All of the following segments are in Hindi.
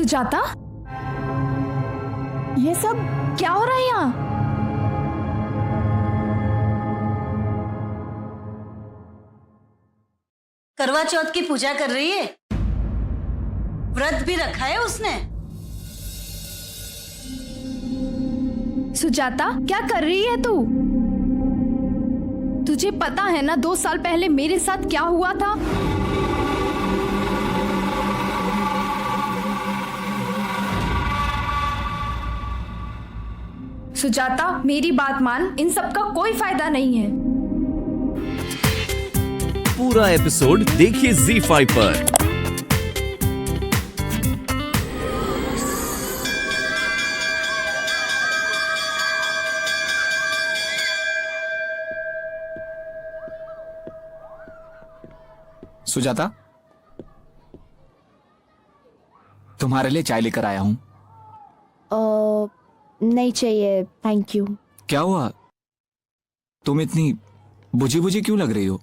सुजाता, ये सब क्या हो रहा है यहाँ? करवा चौथ की पूजा कर रही है। व्रत भी रखा है उसने। सुजाता, क्या कर रही है तू? तुझे पता है ना 2 साल पहले मेरे साथ क्या हुआ था? सुजाता, मेरी बात मान, इन सब का कोई फायदा नहीं है। पूरा एपिसोड देखिए ZEE5 पर। सुजाता, तुम्हारे लिए चाय लेकर आया हूं। नहीं चाहिए, थैंक यू। क्या हुआ? तुम इतनी बुझी बुझी क्यों लग रही हो?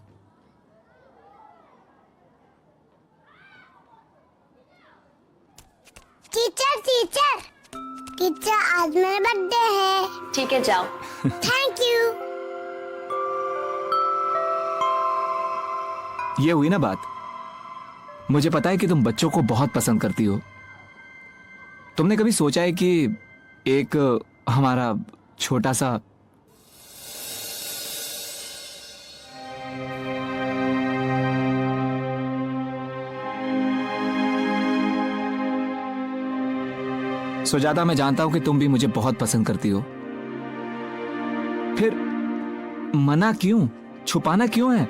टीचर आज मेरा बर्थडे है। ठीक है, जाओ। Thank you. ये हुई ना बात। मुझे पता है कि तुम बच्चों को बहुत पसंद करती हो। तुमने कभी सोचा है कि एक हमारा छोटा सा सुजाता, मैं जानता हूं कि तुम भी मुझे बहुत पसंद करती हो, फिर मना क्यों, छुपाना क्यों है?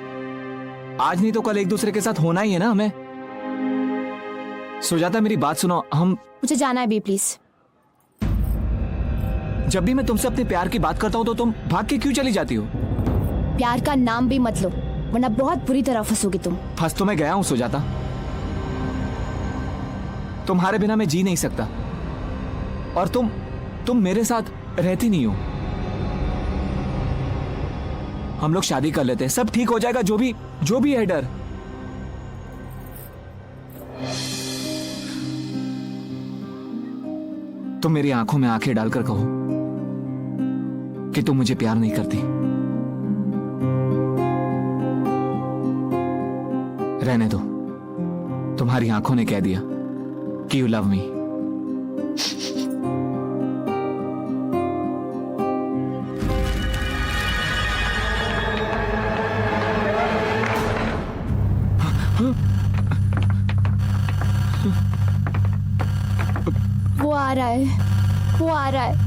आज नहीं तो कल एक दूसरे के साथ होना ही है ना हमें। सुजाता, मेरी बात सुनो। मुझे जाना है भी, प्लीज। जब भी मैं तुमसे अपने प्यार की बात करता हूं तो तुम भाग के क्यों चली जाती हो? प्यार का नाम भी मत लो, वरना बहुत बुरी तरह फंसोगी तुम। फंस तो मैं गया हूं सुजाता। तुम्हारे बिना मैं जी नहीं सकता, और तुम मेरे साथ रहती नहीं हो। हम लोग शादी कर लेते हैं, सब ठीक हो जाएगा। जो भी है डर। तुम मेरी आंखों में आंखें डालकर कहो कि तुम मुझे प्यार नहीं करती। रहने दो, तुम्हारी आंखों ने कह दिया कि यू लव मी। वो आ रहा है।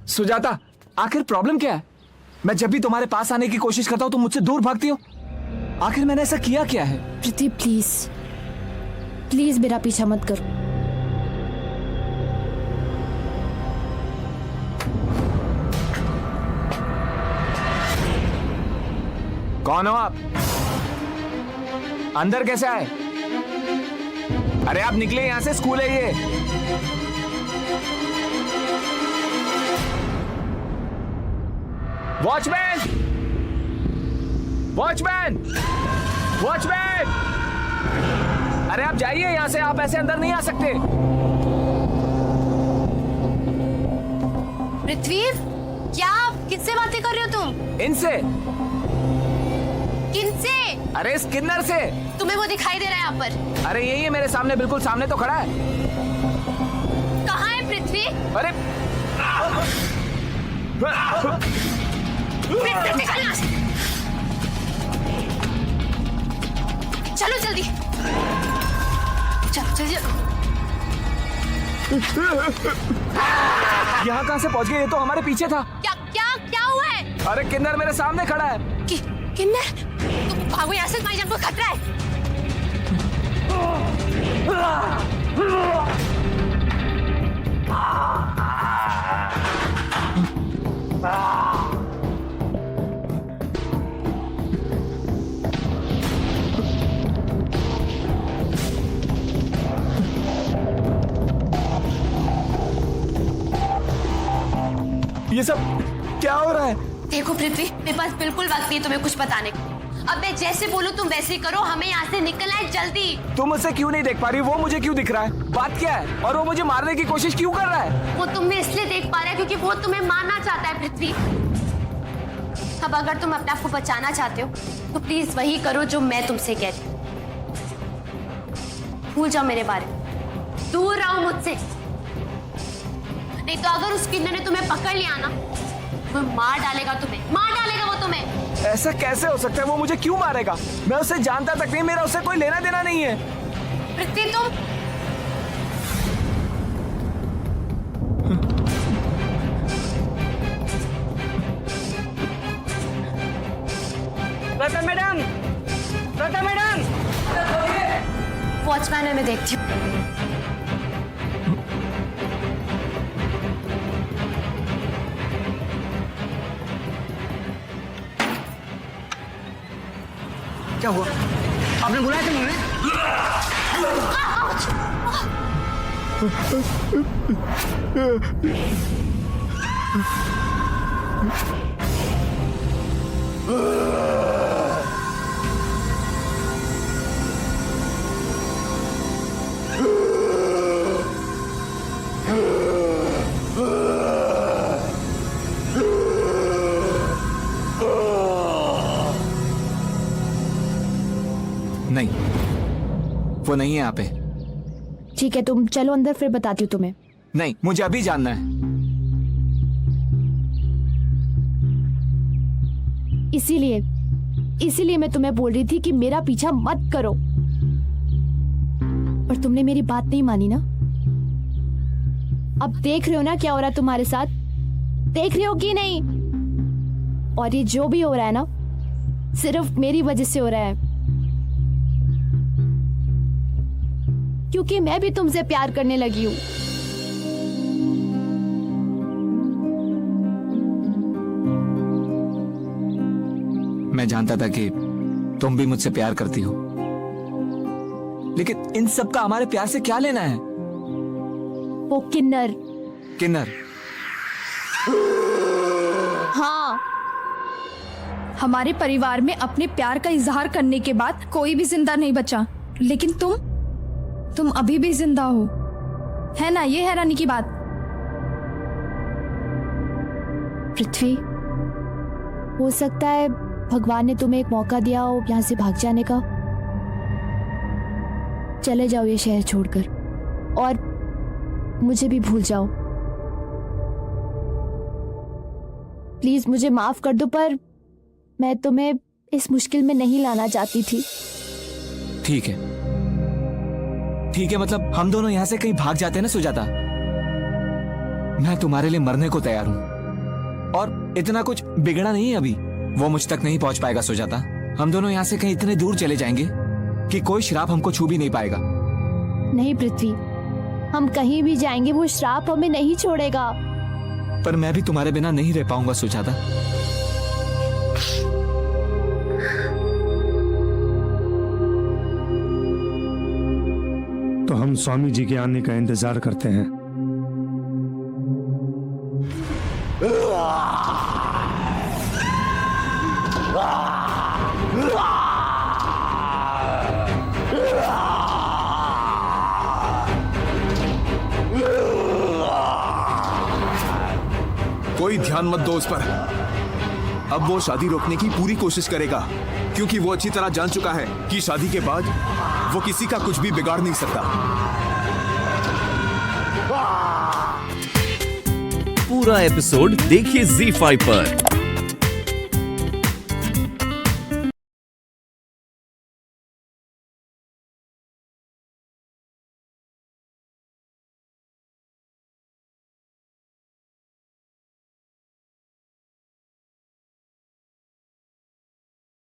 सुजाता, आखिर प्रॉब्लम क्या है? मैं जब भी तुम्हारे पास आने की कोशिश करता हूं तुम मुझसे दूर भागती हो। आखिर मैंने ऐसा किया क्या है? पृथ्वी, प्लीज मेरा पीछा मत करो। कौन हो आप? अंदर कैसे आए? अरे आप निकले यहां से, स्कूल है ये। वॉचमैन! वॉचमैन! वॉचमैन! अरे आप जाइए यहां से, आप ऐसे अंदर नहीं आ सकते। पृथ्वी, क्या किससे बातें कर रहे हो तुम? इनसे। किनसे? अरे स्किनर से। तुम्हें वो दिखाई दे रहा है यहाँ पर? अरे यही है मेरे सामने, बिल्कुल सामने तो खड़ा है। कहाँ है पृथ्वी? अरे पृथ्वी, निकलना! चलो जल्दी, चलो चलो। यहाँ कहाँ से पहुँच गए? ये तो हमारे पीछे था। क्या क्या क्या हुआ है? अरे किन्नर मेरे सामने खड़ा है। किन्नर, तुम भागो यहाँ से, भाईजान को खतरा है। ये सब क्या हो रहा है? देखो पृथ्वी, मेरे पास बिल्कुल वक्त नहीं है तुम्हें कुछ बताने को। अब मैं जैसे बोलूं तुम वैसे ही करो, हमें यहाँ से निकलना है जल्दी। तुम मुझसे क्यों नहीं देख पा रही? वो मुझे क्यों दिख रहा है? बात क्या है? और वो मुझे मारने की कोशिश क्यों कर रहा है? वो तुम्हें इसलिए देख पा रहा है क्योंकि वो तुम्हें मारना चाहता है पृथ्वी। अब अगर तुम अपने आप को बचाना चाहते हो तो प्लीज वही करो जो मैं तुमसे कह रही हूँ। भूल जाओ मेरे बारे में, दूर रहो मुझसे। नहीं तो अगर उस किन्नर ने तुम्हें पकड़ लिया ना, वो मार डालेगा तुम्हें, मार डालेगा वो तुम्हें। ऐसा कैसे हो सकता है? वो मुझे क्यों मारेगा? मैं उसे जानता तक नहीं, मेरा उससे कोई लेना देना नहीं है। पृथ्वी तुम लता मैडम, लता मैडम। वॉचमैन है, मैं देखती हूँ। क्या हुआ? आपने बुलाया था मुझे? नहीं, वो नहीं है यहाँ पे। ठीक है, तुम चलो अंदर, फिर बताती हूँ तुम्हें। नहीं, मुझे अभी जानना है। इसीलिए मैं तुम्हें बोल रही थी कि मेरा पीछा मत करो, पर तुमने मेरी बात नहीं मानी ना। अब देख रहे हो ना क्या हो रहा है तुम्हारे साथ? देख रहे हो कि नहीं? और ये जो भी हो रहा है ना, सिर्फ मेरी वजह से हो रहा है, क्योंकि मैं भी तुमसे प्यार करने लगी हूं। मैं जानता था कि तुम भी मुझसे प्यार करती हो, लेकिन इन सब का हमारे प्यार से क्या लेना है? वो किन्नर। किन्नर? हाँ, हमारे परिवार में अपने प्यार का इजहार करने के बाद कोई भी जिंदा नहीं बचा, लेकिन तुम अभी भी जिंदा हो, है ना? ये हैरानी की बात। पृथ्वी, हो सकता है भगवान ने तुम्हें एक मौका दिया हो यहाँ से भाग जाने का। चले जाओ ये शहर छोड़कर, और मुझे भी भूल जाओ। प्लीज मुझे माफ कर दो, पर मैं तुम्हें इस मुश्किल में नहीं लाना चाहती थी। ठीक है, ठीक है, मतलब हम दोनों यहाँ से कहीं भाग जाते हैं ना सुजाता। मैं तुम्हारे लिए मरने को तैयार हूँ, और इतना कुछ बिगड़ा नहीं है अभी। वो मुझ तक नहीं पहुंच पाएगा सुजाता। हम दोनों यहाँ से कहीं इतने दूर चले जाएंगे कि कोई श्राप हमको छू भी नहीं पाएगा। नहीं पृथ्वी, हम कहीं भी जाएंगे वो श्राप हमें नहीं छोड़ेगा। पर मैं भी तुम्हारे बिना नहीं रह पाऊंगा सुजाता। तो हम स्वामी जी के आने का इंतजार करते हैं। कोई ध्यान मत दो उस पर। अब वो शादी रोकने की पूरी कोशिश करेगा, क्योंकि वो अच्छी तरह जान चुका है कि शादी के बाद वो किसी का कुछ भी बिगाड़ नहीं सकता। पूरा एपिसोड देखिए ZEE5 पर।